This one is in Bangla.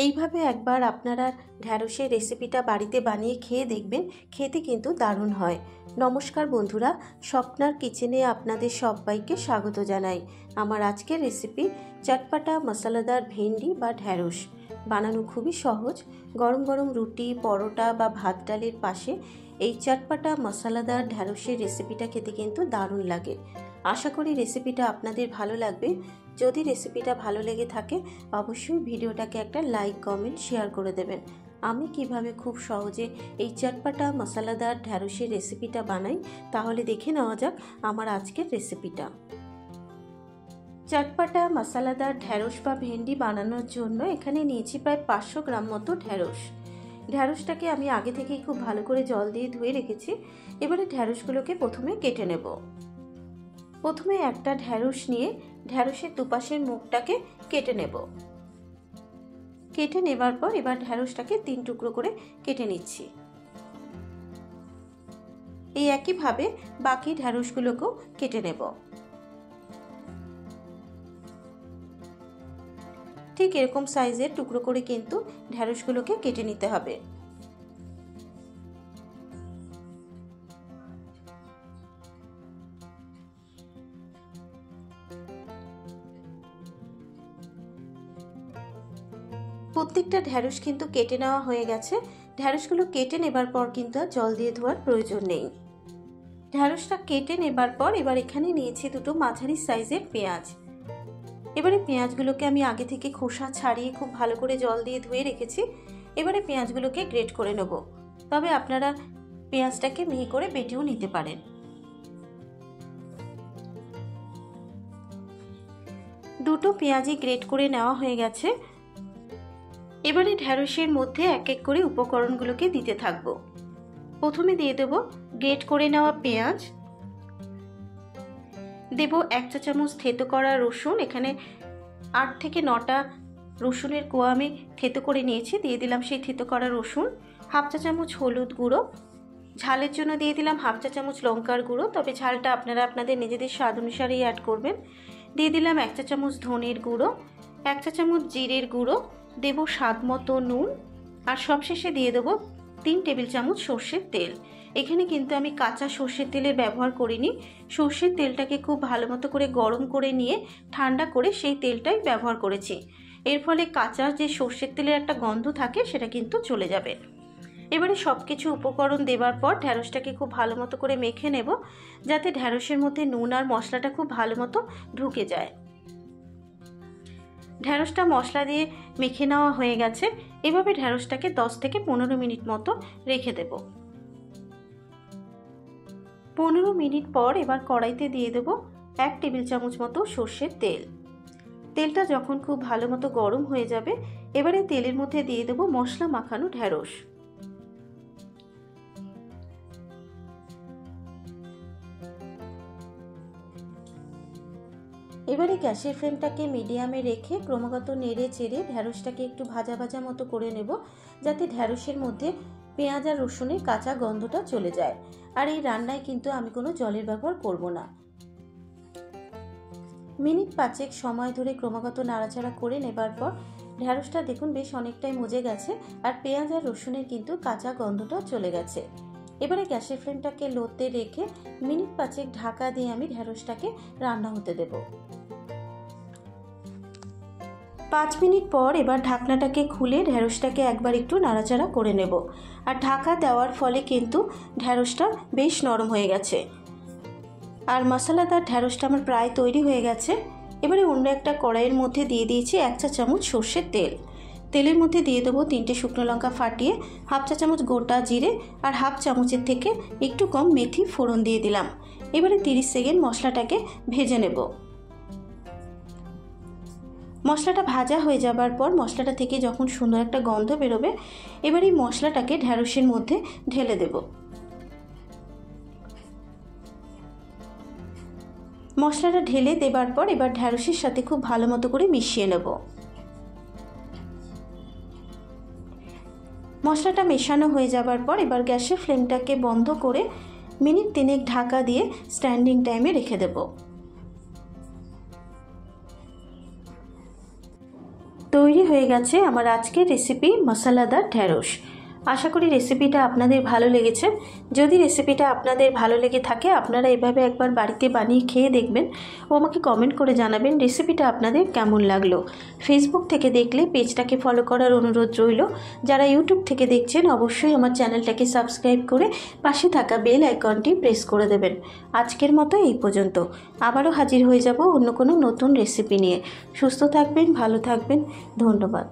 এইভাবে একবার আপনারা ঢ্যাঁড়সের রেসিপিটা বাড়িতে বানিয়ে খেয়ে দেখবেন, খেতে কিন্তু দারুণ হয়। নমস্কার বন্ধুরা, স্বপ্নার কিচেনে আপনাদের সবাইকে স্বাগত জানাই। আমার আজকের রেসিপি চটপাটা মশলাদার ভেন্ডি বা ঢ্যাঁড়স। বানানো খুবই সহজ। গরম গরম রুটি, পরোটা বা ভাত ডালের পাশে এই চটপাটা মশলাদার ঢ্যাঁড়সের রেসিপিটা খেতে কিন্তু দারুণ লাগে। আশা করি রেসিপিটা আপনাদের ভালো লাগবে। যদি রেসিপিটা ভালো লেগে থাকে অবশ্যই ভিডিওটাকে একটা লাইক, কমেন্ট, শেয়ার করে দেবেন। আমি কিভাবে খুব সহজে এই চটপাটা মশলাদার ঢ্যাঁড়সের রেসিপিটা বানাই তাহলে দেখে নেওয়া যাক আমার আজকের রেসিপিটা। চটপাটা মশলাদার ঢ্যাঁড়স বা ভেন্ডি বানানোর জন্য এখানে নিয়েছি প্রায় 500 গ্রাম মতো ঢ্যাঁড়স। ঢ্যাঁড়সটাকে আমি আগে থেকেই খুব ভালো করে জল দিয়ে ধুয়ে রেখেছি। এবারে ঢ্যাঁড়সগুলোকে প্রথমে কেটে নেব। প্রথমে একটা ঢ্যাঁড়স নিয়ে ঢ্যাঁড়সের দুপাশের মুখটাকে কেটে নেব। কেটে নেবার পর এবার ঢ্যাঁড়সটাকে 3 টুকরো করে কেটে নিচ্ছি। এই একইভাবে বাকি ঢ্যাঁড়সগুলোকেও কেটে নেব। ঠিক এরকম সাইজের টুকরো করে কিন্তু ঢ্যাঁড়সগুলোকে কেটে নিতে হবে। প্রত্যেকটা ঢ্যাঁড়স কিন্তু কেটে নেওয়া হয়ে গেছে। ঢ্যাঁড়সগুলো কেটে নেবার পর কিন্তু জল দিয়ে ধোয়ার প্রয়োজন নেই। ঢ্যাঁড়সটা কেটে নেবার পর এবার এখানে নিয়েছি দুটো মাঝারি সাইজের পেঁয়াজ। এবারে পেঁয়াজগুলোকে আমি আগে থেকে খোসা ছাড়িয়ে খুব ভালো করে জল দিয়ে ধুয়ে রেখেছি। এবারে পেঁয়াজগুলোকে গ্রেট করে নেব। তবে আপনারা পেঁয়াজটাকে মিহি করে বেটেও নিতে পারেন। দুটো পেঁয়াজই গ্রেট করে নেওয়া হয়ে গেছে। এবারে ঢ্যাঁড়সের মধ্যে এক এক করে উপকরণগুলোকে দিতে থাকবো। প্রথমে দিয়ে দেব গ্রেট করে নেওয়া পেঁয়াজ, দেব 1 চা চামচ থেতো করা রসুন। এখানে 8 থেকে 9টা রসুনের কোয়া আমি থেতো করে নিয়েছি, দিয়ে দিলাম সেই থেতো করা রসুন। 1/2 চা চামচ হলুদ গুঁড়ো, ঝালের জন্য দিয়ে দিলাম 1/2 চা চামচ লঙ্কার গুঁড়ো, তবে ঝালটা আপনারা আপনাদের নিজেদের স্বাদ অনুসারেই অ্যাড করবেন। দিয়ে দিলাম 1 চা চামচ ধনের গুঁড়ো, 1 চা চামচ জিরের গুঁড়ো, দেব স্বাদ মতো নুন, আর সবশেষে দিয়ে দেবো 3 টেবিল চামচ সর্ষের তেল। এখানে কিন্তু আমি কাঁচা সর্ষের তেলের ব্যবহার করিনি। সর্ষের তেলটাকে খুব ভালো মতো করে গরম করে নিয়ে ঠান্ডা করে সেই তেলটাই ব্যবহার করেছি। এর ফলে কাঁচা যে সর্ষের তেলের একটা গন্ধ থাকে সেটা কিন্তু চলে যাবে। এবারে সব কিছু উপকরণ দেওয়ার পর ঢ্যাঁড়সটাকে খুব ভালো মতো করে মেখে নেব, যাতে ঢ্যাঁড়সের মধ্যে নুন আর মশলাটা খুব ভালো মতো ঢুকে যায়। ঢ্যাঁড়সটা মশলা দিয়ে মেখে নেওয়া হয়ে গেছে। এভাবে ঢ্যাঁড়সটাকে 10 থেকে 15 মিনিট মতো রেখে দেব। 15 মিনিট পর এবার কড়াইতে দিয়ে দেব 1 টেবিল চামচ মতো সর্ষের তেল। তেলটা যখন খুব ভালো মতো গরম হয়ে যাবে এবারে তেলের মধ্যে দিয়ে দেব মশলা মাখানো ঢ্যাঁড়স। এবারে গ্যাসের ফ্লেমটাকে মিডিয়ামে রেখে ক্রমাগত নেড়ে চেড়ে ঢ্যাঁড়সটাকে একটু ভাজা ভাজা মতো করে নেব, যাতে ঢ্যাঁড়সের মধ্যে পেঁয়াজ আর রসুনের কাঁচা গন্ধটা চলে যায়। আর এই রান্নায় কিন্তু আমি কোনো জলের ব্যবহার করব না। মিনিট 5 সময় ধরে ক্রমাগত নাড়াচাড়া করে নেবার পর ঢ্যাঁড়সটা দেখুন বেশ অনেকটাই মজে গেছে, আর পেঁয়াজ আর রসুনের কিন্তু কাঁচা গন্ধটাও চলে গেছে। এবারে গ্যাসের ফ্লেমটাকে লোতে রেখে মিনিট 5 ঢাকা দিয়ে আমি ঢ্যাঁড়সটাকে রান্না হতে দেব। 5 মিনিট পর এবার ঢাকনাটাকে খুলে ঢ্যাঁড়সটাকে একবার একটু নাড়াচাড়া করে নেব। আর ঢাকা দেওয়ার ফলে কিন্তু ঢ্যাঁড়সটা বেশ নরম হয়ে গেছে। আর মশলাদার ঢ্যাঁড়সটা আমার প্রায় তৈরি হয়ে গেছে। এবারে অন্য একটা কড়াইয়ের মধ্যে দিয়ে দিয়েছি 1 চা চামচ সর্ষের তেল। তেলের মধ্যে দিয়ে দেবো 3টে শুকনো লঙ্কা ফাটিয়ে, 1/2 চা চামচ গোটা জিরে, আর 1/2 চামচের থেকে একটু কম মেথি ফোড়ন দিয়ে দিলাম। এবারে 30 সেকেন্ড মশলাটাকে ভেজে নেব। মশলাটা ভাজা হয়ে যাবার পর মশলাটা থেকে যখন সুন্দর একটা গন্ধ বেরোবে এবার এই মশলাটাকে ঢ্যাঁড়সের মধ্যে ঢেলে দেব। মশলাটা ঢেলে দেবার পর এবার ঢ্যাঁড়সের সাথে খুব ভালো মতো করে মিশিয়ে নেব। মশলাটা মেশানো হয়ে যাবার পর এবার গ্যাসের ফ্লেমটাকে বন্ধ করে মিনিট 3 ঢাকা দিয়ে স্ট্যান্ডিং টাইমে রেখে দেব। তৈরি হয়ে হয়ে গেছে আমার আজকের রেসিপি মশলাদার ঢ্যাঁড়স। আশা করি রেসিপিটা আপনাদের ভালো লেগেছে। যদি রেসিপিটা আপনাদের ভালো লেগে থাকে আপনারা এভাবে একবার বাড়িতে বানিয়ে খেয়ে দেখবেন ও আমাকে কমেন্ট করে জানাবেন রেসিপিটা আপনাদের কেমন লাগলো। ফেসবুক থেকে দেখলে পেজটাকে ফলো করার অনুরোধ রইল। যারা ইউটিউব থেকে দেখছেন অবশ্যই আমার চ্যানেলটাকে সাবস্ক্রাইব করে পাশে থাকা বেল আইকনটি প্রেস করে দেবেন। আজকের মতো এই পর্যন্ত। আবারও হাজির হয়ে যাব অন্য কোনো নতুন রেসিপি নিয়ে। সুস্থ থাকবেন, ভালো থাকবেন। ধন্যবাদ।